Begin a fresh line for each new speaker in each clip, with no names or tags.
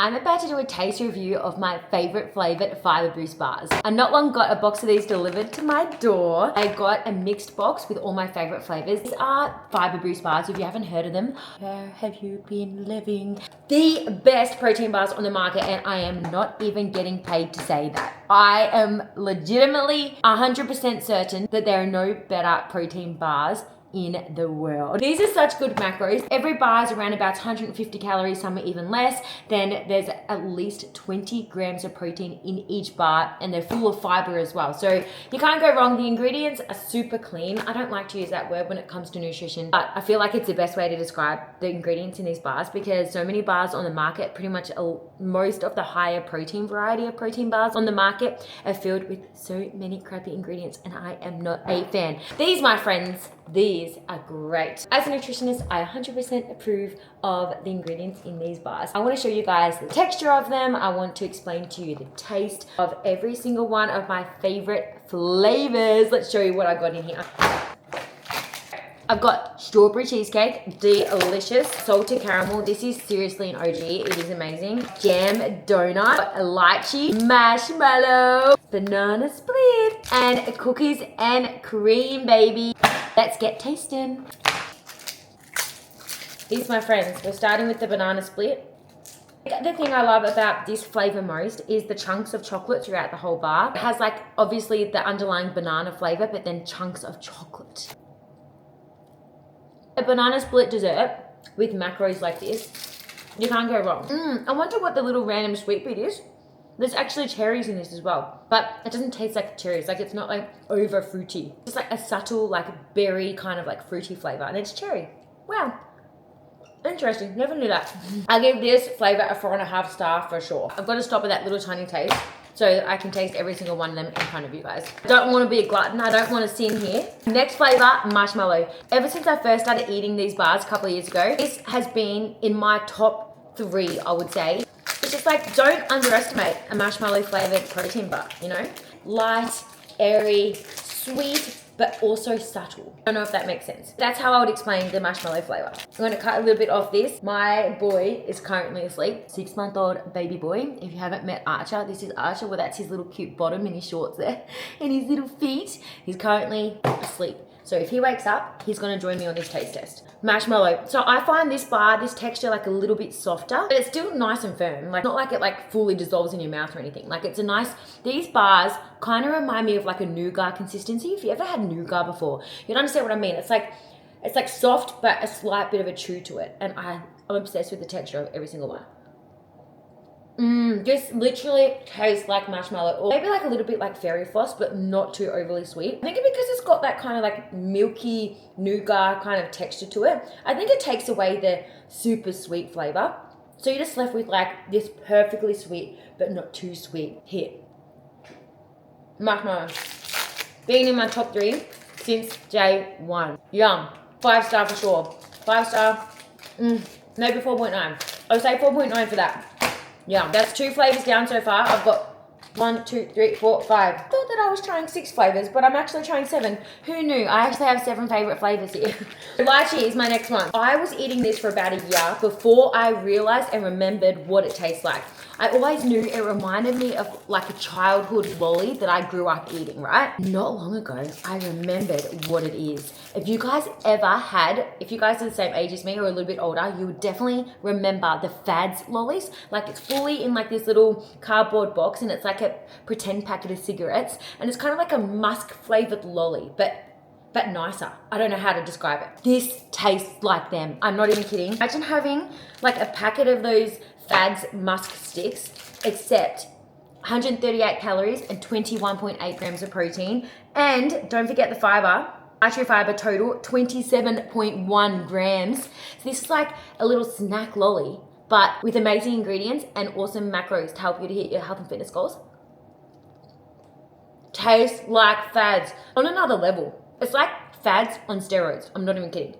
I'm about to do a taste review of my favorite flavored Fibre Boost bars. I not long got a box of these delivered to my door. I got a mixed box with all my favorite flavors. These are Fibre Boost bars. If you haven't heard of them, where have you been living? The best protein bars on the market, and I am not even getting paid to say that. I am legitimately 100% certain that there are no better protein bars in the world. These are such good macros. Every bar is around about 150 calories, some are even less. Then there's at least 20 grams of protein in each bar, and they're full of fiber as well. So you can't go wrong. The ingredients are super clean. I don't like to use that word when it comes to nutrition, but I feel like it's the best way to describe the ingredients in these bars, because so many bars on the market, pretty much most of the higher protein variety of protein bars on the market are filled with so many crappy ingredients, and I am not a fan. These, my friends, these are great. As a nutritionist, I 100% approve of the ingredients in these bars. I want to show you guys the texture of them. I want to explain to you the taste of every single one of my favorite flavors. Let's show you what I got in here. I've got strawberry cheesecake, delicious. Salted caramel, this is seriously an OG, it is amazing. Jam donut, lychee, marshmallow, banana split, and cookies and cream, baby. Let's get tasting. These, my friends, we're starting with the banana split. The thing I love about this flavor most is the chunks of chocolate throughout the whole bar. It has like obviously the underlying banana flavor, but then chunks of chocolate. A banana split dessert with macros like this, you can't go wrong. I wonder what the little random sweet bit is. There's actually cherries in this as well, but it doesn't taste like cherries. Like, it's not like over fruity. It's like a subtle, like berry kind of like fruity flavor, and it's cherry. Wow, interesting, never knew that. I give this flavor a 4.5 star for sure. I've got to stop at that little tiny taste so I can taste every single one of them in front of you guys. I don't want to be a glutton, I don't want to sin here. Next flavor, marshmallow. Ever since I first started eating these bars a couple of years ago, this has been in my top 3, I would say. It's just like, don't underestimate a marshmallow flavored protein bar, you know? Light, airy, sweet, but also subtle. I don't know if that makes sense. That's how I would explain the marshmallow flavor. I'm gonna cut a little bit off this. My boy is currently asleep. 6-month-old baby boy. If you haven't met Archer, this is Archer. Well, that's his little cute bottom in his shorts there. And his little feet. He's currently asleep. So if he wakes up, he's gonna join me on this taste test. Marshmallow. So I find this bar, this texture, like a little bit softer, but it's still nice and firm. Like, not like it like fully dissolves in your mouth or anything. Like, it's a nice, these bars kind of remind me of like a nougat consistency. If you ever had nougat before, you'd understand what I mean. It's like soft, but a slight bit of a chew to it. And I'm obsessed with the texture of every single one. Just literally tastes like marshmallow, or maybe like a little bit like fairy floss, but not too overly sweet. I think because it's got that kind of like milky nougat kind of texture to it, I think it takes away the super sweet flavor. So you're just left with like this perfectly sweet, but not too sweet hit. Marshmallow. Being in my top 3 since day 1. Yum. 5 star for sure. 5 star. Maybe 4.9. I would say 4.9 for that. Yeah, that's 2 flavors down so far. I've got 1, 2, 3, 4, 5. I thought that I was trying 6 flavors, but I'm actually trying 7. Who knew? I actually have 7 favorite flavors here. Lychee is my next one. I was eating this for about a year before I realized and remembered what it tastes like. I always knew it reminded me of like a childhood lolly that I grew up eating, right? Not long ago, I remembered what it is. If you guys if you guys are the same age as me or a little bit older, you would definitely remember the Fads lollies. Like, it's fully in like this little cardboard box, and it's like a pretend packet of cigarettes, and it's kind of like a musk flavored lolly, but nicer. I don't know how to describe it. This tastes like them. I'm not even kidding. Imagine having like a packet of those Fads musk sticks, except 138 calories and 21.8 grams of protein. And don't forget the fiber. Dietary fiber total, 27.1 grams. So this is like a little snack lolly, but with amazing ingredients and awesome macros to help you to hit your health and fitness goals. Tastes like Fads on another level. It's like Fads on steroids. I'm not even kidding.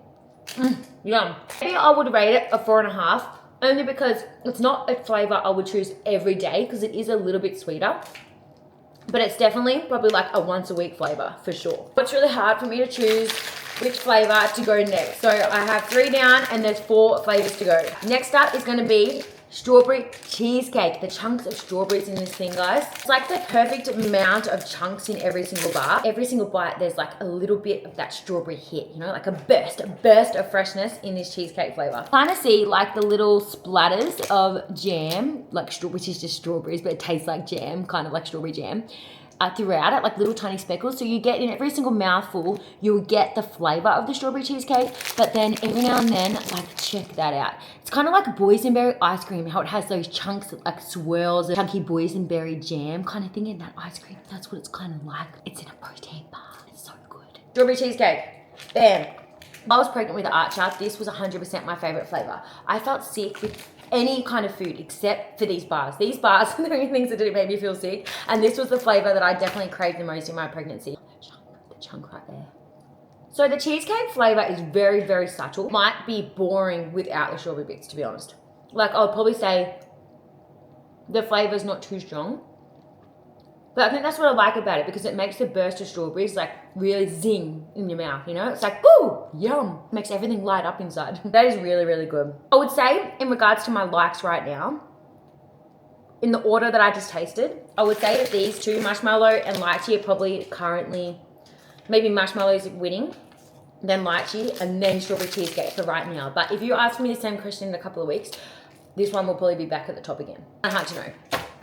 Yum. Maybe I would rate it a 4.5, only because it's not a flavor I would choose every day, because it is a little bit sweeter. But it's definitely probably like a once a week flavor for sure. It's really hard for me to choose which flavor to go next. So I have 3 down and there's 4 flavors to go. Next up is gonna be strawberry cheesecake. The chunks of strawberries in this thing, guys. It's like the perfect amount of chunks in every single bar. Every single bite, there's like a little bit of that strawberry hit, you know, like a burst of freshness in this cheesecake flavor. Kind of see like the little splatters of jam, like which is just strawberries, but it tastes like jam, kind of like strawberry jam. Throughout it, like little tiny speckles. So you get in every single mouthful, you'll get the flavor of the strawberry cheesecake, but then every now and then, like check that out. It's kind of like boysenberry ice cream, how it has those chunks, like swirls of chunky boysenberry jam kind of thing in that ice cream. That's what it's kind of like. It's in a protein bar. It's so good. Strawberry cheesecake, bam. I was pregnant with Archer. This was 100% my favorite flavor. I felt sick with any kind of food except for these bars. These bars are the only things that didn't make me feel sick. And this was the flavor that I definitely craved the most in my pregnancy. The chunk right there. So the cheesecake flavor is very, very subtle. Might be boring without the strawberry bits, to be honest. Like I would probably say the flavor's not too strong. But I think that's what I like about it, because it makes the burst of strawberries like really zing in your mouth, you know? It's like, ooh, yum. Makes everything light up inside. That is really, really good. I would say in regards to my likes right now, in the order that I just tasted, I would say that these two, Marshmallow and Lychee, are probably currently, maybe Marshmallow's winning, then Lychee, and then Strawberry Cheesecake for right now. But if you ask me the same question in a couple of weeks, this one will probably be back at the top again. Hard to know.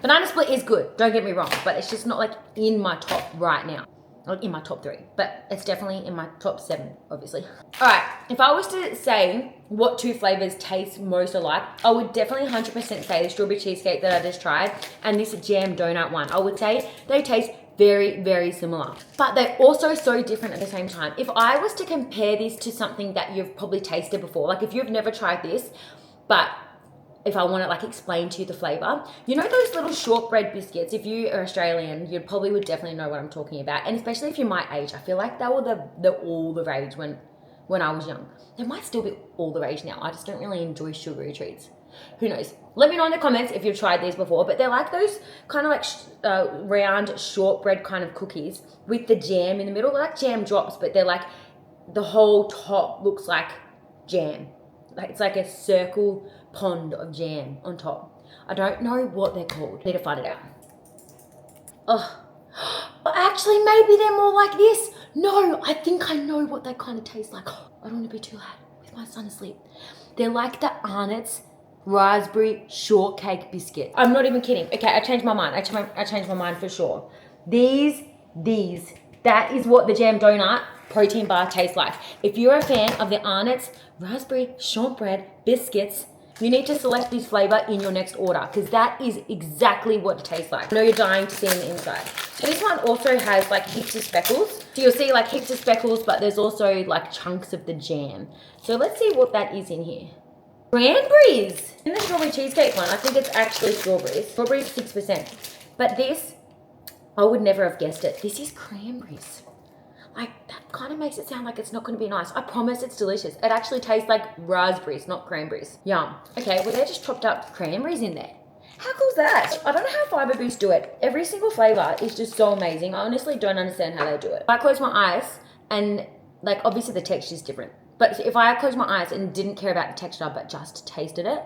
Banana split is good, don't get me wrong, but it's just not like in my top right now. Like in my top 3, but it's definitely in my top 7, obviously. All right, if I was to say what 2 flavors taste most alike, I would definitely 100% say the strawberry cheesecake that I just tried and this jam donut one. I would say they taste very, very similar, but they're also so different at the same time. If I was to compare this to something that you've probably tasted before, like if you've never tried this, but if I want to like explain to you the flavor, you know those little shortbread biscuits, if you are Australian, you probably would definitely know what I'm talking about. And especially if you're my age, I feel like they were all the rage when I was young. They might still be all the rage now. I just don't really enjoy sugary treats. Who knows? Let me know in the comments if you've tried these before, but they're like those kind of like round shortbread kind of cookies with the jam in the middle. They're like jam drops, but they're like, the whole top looks like jam. Like it's like a circle pond of jam on top. I don't know what they're called. Need to find it out. Oh, actually maybe they're more like this. No, I think I know what they kind of taste like. I don't want to be too loud with my son asleep. They're like the Arnott's raspberry shortcake biscuit. I'm not even kidding. Okay, I changed my mind. I changed my mind for sure. These, that is what the jam donut protein bar tastes like. If you're a fan of the Arnott's raspberry shortbread biscuits, you need to select this flavor in your next order, because that is exactly what it tastes like. I know you're dying to see on the inside. So this one also has like heaps of speckles. So you'll see like heaps of speckles, but there's also like chunks of the jam. So let's see what that is in here. Cranberries! In the strawberry cheesecake one, I think it's actually strawberries. Strawberries 6%. But this, I would never have guessed it. This is cranberries. Like, that kind of makes it sound like it's not going to be nice. I promise it's delicious. It actually tastes like raspberries, not cranberries. Yum. Okay, well, they just chopped up cranberries in there. How cool is that? I don't know how Fibre Boost do it. Every single flavor is just so amazing. I honestly don't understand how they do it. If I close my eyes and, like, obviously the texture is different. But if I closed my eyes and didn't care about the texture but just tasted it,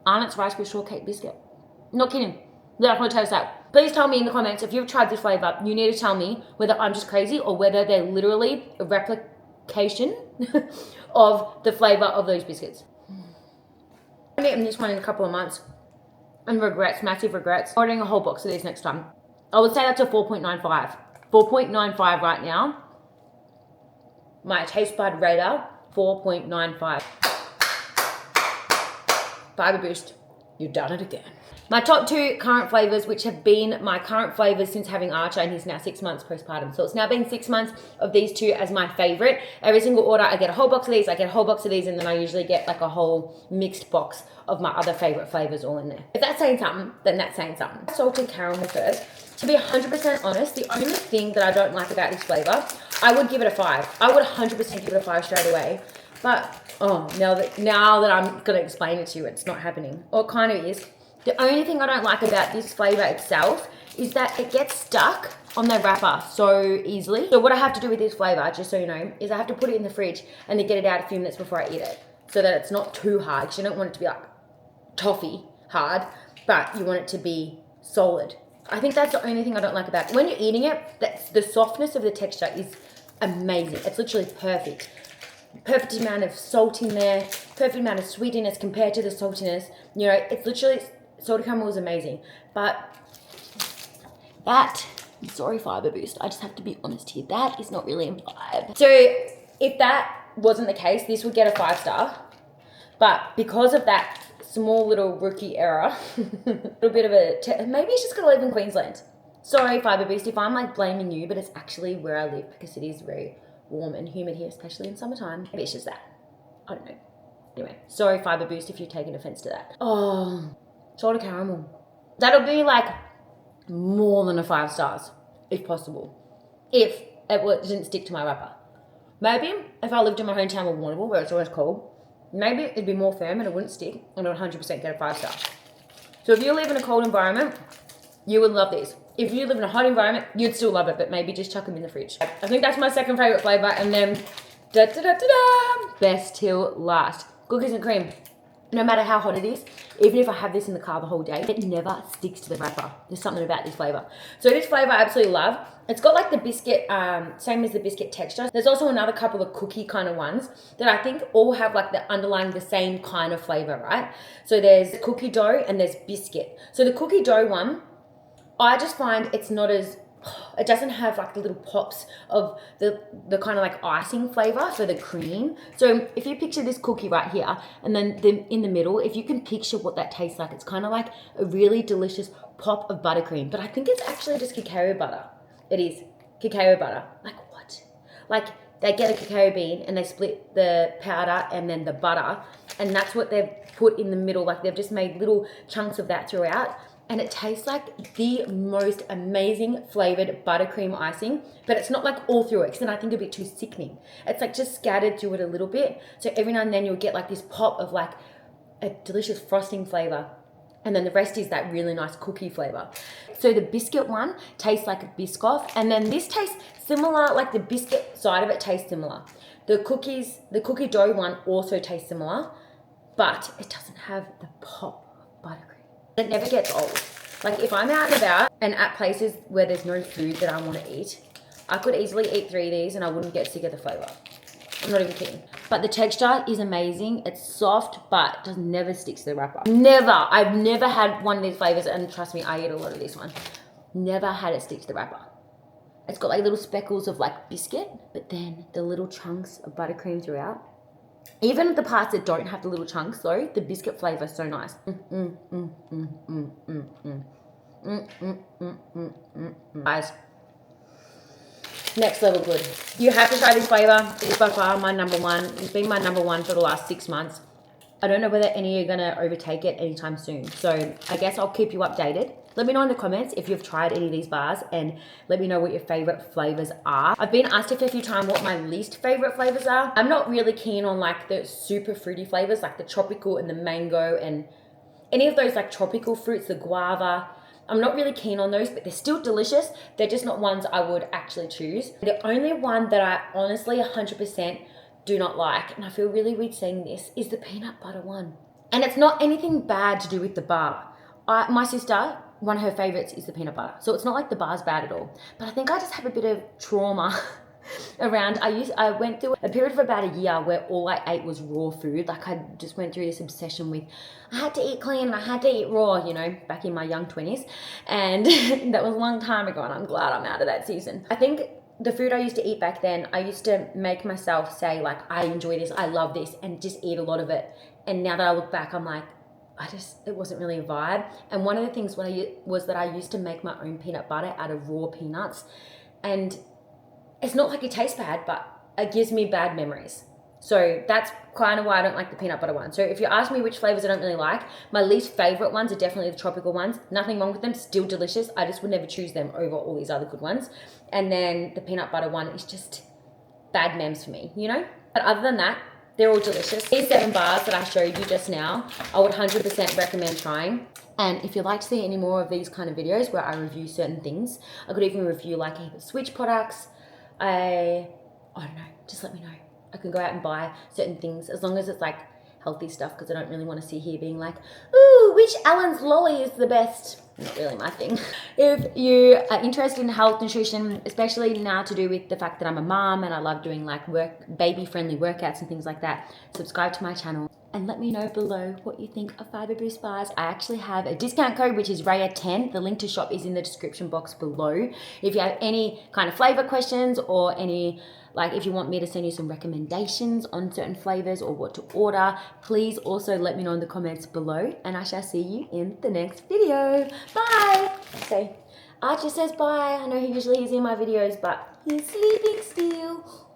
Arnott's raspberry shortcake biscuit. Not kidding. That's what it tastes like. Please tell me in the comments if you've tried this flavor. You need to tell me whether I'm just crazy or whether they're literally a replication of the flavor of those biscuits. I'm eating this one in a couple of months and regrets, massive regrets. Ordering a whole box of these next time. I would say that's a 4.95. 4.95 right now. My taste bud rater, 4.95. Fibre Boost, you've done it again. My top 2 current flavors, which have been my current flavors since having Archer, and he's now 6 months postpartum. So it's now been 6 months of these 2 as my favorite. Every single order, I get a whole box of these, I get a whole box of these, and then I usually get like a whole mixed box of my other favorite flavors all in there. If that's saying something, then that's saying something. Salted caramel first. To be 100% honest, the only thing that I don't like about this flavor, I would give it a 5. I would 100% give it a 5 straight away. But, oh, now that I'm going to explain it to you, it's not happening. Or it kind of is. The only thing I don't like about this flavor itself is that it gets stuck on the wrapper so easily. So what I have to do with this flavor, just so you know, is I have to put it in the fridge and then get it out a few minutes before I eat it, so that it's not too hard, because you don't want it to be like toffee hard, but you want it to be solid. I think that's the only thing I don't like about it. When you're eating it, that's the softness of the texture is amazing. It's literally perfect. Perfect amount of salt in there, perfect amount of sweetiness compared to the saltiness. You know, it's literally, salted caramel is amazing. But that, sorry Fibre Boost, I just have to be honest here, that is not really a vibe. So if that wasn't the case, this would get a 5-star. But because of that small little rookie error, a little bit of a, maybe it's just because I live in Queensland. Sorry Fibre Boost if I'm like blaming you, but it's actually where I live because it is very warm and humid here, especially in summertime. Maybe it's just that. I don't know. Anyway, sorry Fibre Boost if you've taken offense to that. Oh, salted caramel. That'll be like more than a 5 stars, if possible. If it didn't stick to my wrapper. Maybe if I lived in my hometown of Warrnambool, where it's always cold, maybe it'd be more firm and it wouldn't stick and it would 100% get a 5-star. So if you live in a cold environment, you would love these. If you live in a hot environment, you'd still love it, but maybe just chuck them in the fridge. I think that's my second favorite flavor, and then best till last. Cookies and cream. No matter how hot it is, even if I have this in the car the whole day, it never sticks to the wrapper. There's something about this flavor. So this flavor I absolutely love. It's got like the biscuit, same as the biscuit texture. There's also another couple of cookie kind of ones that I think all have like the underlying the same kind of flavor, right? So there's cookie dough and there's biscuit. So the cookie dough one, I just find it's not as, it doesn't have like the little pops of the kind of like icing flavor for the cream. So if you picture this cookie right here and then in the middle, if you can picture what that tastes like, it's kind of like a really delicious pop of buttercream. But I think it's actually just cacao butter. It is cacao butter. Like what? Like they get a cacao bean and they split the powder and then the butter, and that's what they've put in the middle. Like they've just made little chunks of that throughout. And it tastes like the most amazing flavored buttercream icing, but it's not like all through it, because then I think it'd be too sickening. It's like just scattered through it a little bit. So every now and then you'll get like this pop of like a delicious frosting flavor. And then the rest is that really nice cookie flavor. So the biscuit one tastes like a Biscoff. And then this tastes similar, like the biscuit side of it tastes similar. The cookie dough one also tastes similar, but it doesn't have the pop of buttercream. It never gets old. Like if I'm out and about and at places where there's no food that I want to eat, I could easily eat 3 of these and I wouldn't get sick of the flavor. I'm not even kidding. But the texture is amazing. It's soft, but it just never sticks to the wrapper. Never. I've never had one of these flavors, and trust me, I eat a lot of this one. Never had it stick to the wrapper. It's got like little speckles of like biscuit, but then the little chunks of buttercream throughout. Even the parts that don't have the little chunks though, the biscuit flavor is so nice. Guys, next level good. You have to try this flavor. It's by far my number one. It's been my number one for the last 6 months. I don't know whether any are gonna overtake it anytime soon. So I guess I'll keep you updated. Let me know in the comments if you've tried any of these bars, and let me know what your favorite flavors are. I've been asked a few times what my least favorite flavors are. I'm not really keen on like the super fruity flavors, like the tropical and the mango and any of those like tropical fruits, the guava. I'm not really keen on those, but they're still delicious. They're just not ones I would actually choose. The only one that I honestly 100% do not like, and I feel really weird saying this, is the peanut butter one. And it's not anything bad to do with the bar. My sister, one of her favorites is the peanut butter. So it's not like the bar's bad at all. But I think I just have a bit of trauma around. I went through a period of about a year where all I ate was raw food. Like I just went through this obsession with, I had to eat clean and I had to eat raw, you know, back in my young 20s. And that was a long time ago, and I'm glad I'm out of that season. I think the food I used to eat back then, I used to make myself say like, I enjoy this, I love this, and just eat a lot of it. And now that I look back, I'm like, it wasn't really a vibe. And one of the things was that I used to make my own peanut butter out of raw peanuts. And it's not like it tastes bad, but it gives me bad memories. So that's kind of why I don't like the peanut butter one. So if you ask me which flavors I don't really like, my least favorite ones are definitely the tropical ones. Nothing wrong with them, still delicious. I just would never choose them over all these other good ones. And then the peanut butter one is just bad memes for me, you know? But other than that, they're all delicious. These 7 bars that I showed you just now, I would 100% recommend trying. And if you'd like to see any more of these kind of videos where I review certain things, I could even review like Switch products. I don't know, just let me know. I can go out and buy certain things as long as it's like healthy stuff because I don't really want to sit here being like, ooh, which Allen's lolly is the best? Not really my thing. If you are interested in health, nutrition, especially now to do with the fact that I'm a mom and I love doing like baby-friendly workouts and things like that, subscribe to my channel. And let me know below what you think of Fibre Boost bars. I actually have a discount code, which is Raya10. The link to shop is in the description box below. If you have any kind of flavor questions or any, like if you want me to send you some recommendations on certain flavors or what to order, please also let me know in the comments below, and I shall see you in the next video. Bye. So Archie says bye. I know he usually is in my videos, but he's sleeping still.